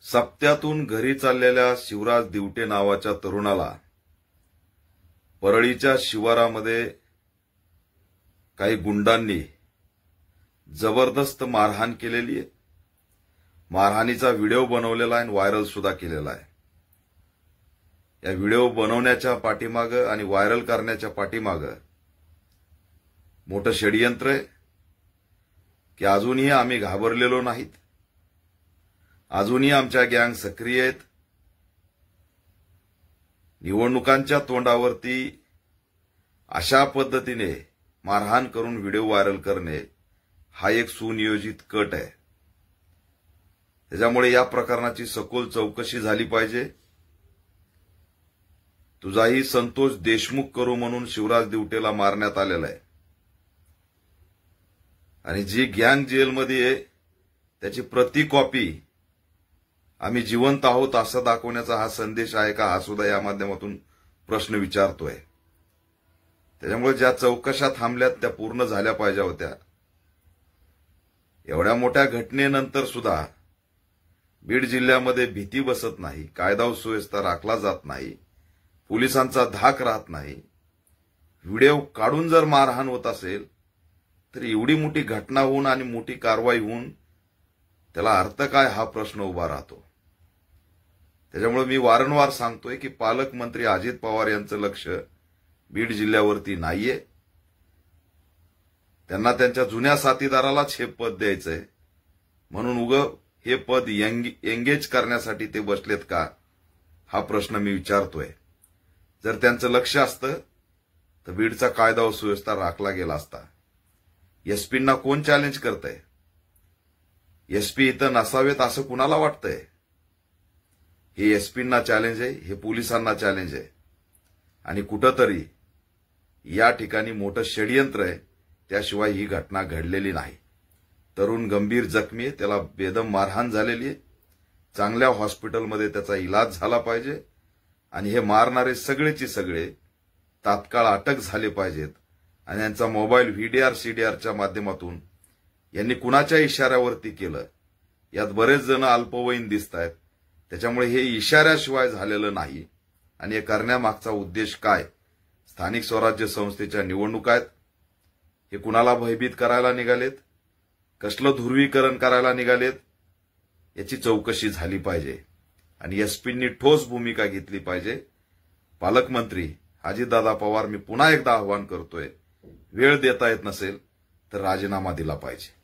सप्त्यातून घरी चाललेल्या शिवराज दिवटे नावाच्या तरुणाला परळीच्या शिवारामध्ये काही गुंडांनी जबरदस्त मारहाण केलेली आहे। मारहाणीचा व्हिडिओ बनवलेला आहे आणि व्हायरल सुद्धा केलेला आहे। या व्हिडिओ बनवण्याच्या पाठीमागे आणि व्हायरल करण्याच्या पाठीमागे मोठं षडयंत्र आहे की अजूनही आम्ही घाबरलेलो नाहीत, अजूनही आमच्या गँग सक्रिय आहेत। निवडणुकांच्या तोंडावरती अशा पद्धतीने मारहाण करून व्हिडिओ व्हायरल करणे हा एक सुनियोजित कट आहे। त्याच्यामुळे या प्रकरणाची सखोल चौकशी झाली पाहिजे। तुझाही संतोष देशमुख करू म्हणून शिवराज दिवटेला मारण्यात आलेला आहे आणि जी गँग जेलमध्ये आहे त्याची प्रति कॉपी आम्ही जिवंत आहोत असं दाखवण्याचा हा संदेश आहे का, हा सुद्धा या माध्यमातून प्रश्न विचारतोय। त्याच्यामुळे ज्या चौकशा थांबल्यात त्या पूर्ण झाल्या पाहिजे होत्या। एवढ्या मोठ्या घटनेनंतर सुद्धा बीड जिल्ह्यामध्ये भीती बसत नाही, कायदा व सुव्यवस्था राखला जात नाही, पोलिसांचा धाक राहत नाही। व्हिडिओ काढून जर मारहाण होत असेल तर एवढी मोठी घटना होऊन आणि मोठी कारवाई होऊन त्याला अर्थ काय हा प्रश्न उभा राहतो। त्याच्यामुळे मी वारंवार सांगतोय की पालकमंत्री अजित पवार यांचं लक्ष बीड जिल्ह्यावरती नाहीये। त्यांना त्यांच्या जुन्या साथीदारालाच हे पद द्यायचंय म्हणून हे पद एंगेज करण्यासाठी ते बसलेत का, हा प्रश्न मी विचारतोय। जर त्यांचं लक्ष असतं तर बीडचा कायदा व सुव्यवस्था राखला गेला असता। एसपींना कोण चॅलेंज करतंय? एसपी इथं नसावेत असं कुणाला वाटतंय? हे एसपींना चॅलेंज आहे, हे पोलिसांना चॅलेंज आहे आणि कुठंतरी या ठिकाणी मोठं षडयंत्र आहे, त्याशिवाय ही घटना घडलेली नाही। तरुण गंभीर जखमी आहे, त्याला बेदम मारहाण झालेली आहे। चांगल्या हॉस्पिटलमध्ये त्याचा इलाज झाला पाहिजे आणि हे मारणारे सगळेची सगळे तात्काळ अटक झाले पाहिजेत आणि यांचा मोबाईल व्हीडीआर सीडीआरच्या माध्यमातून यांनी कुणाच्या इशाऱ्यावरती केलं, यात बरेच जण अल्पवयीन दिसतायत। त्याच्यामुळे हे इशाऱ्याशिवाय झालेलं नाही आणि हे करण्यामागचा उद्देश काय? स्थानिक स्वराज्य संस्थेच्या निवडणुका आहेत, हे कुणाला भयभीत करायला निघालेत, कसलं ध्रुवीकरण करायला निघालेत, याची चौकशी झाली पाहिजे आणि एसपींनी ठोस भूमिका घेतली पाहिजे। पालकमंत्री अजितदादा पवार, मी पुन्हा एकदा आवाहन करतोय, वेळ देता येत नसेल तर राजीनामा दिला पाहिजे।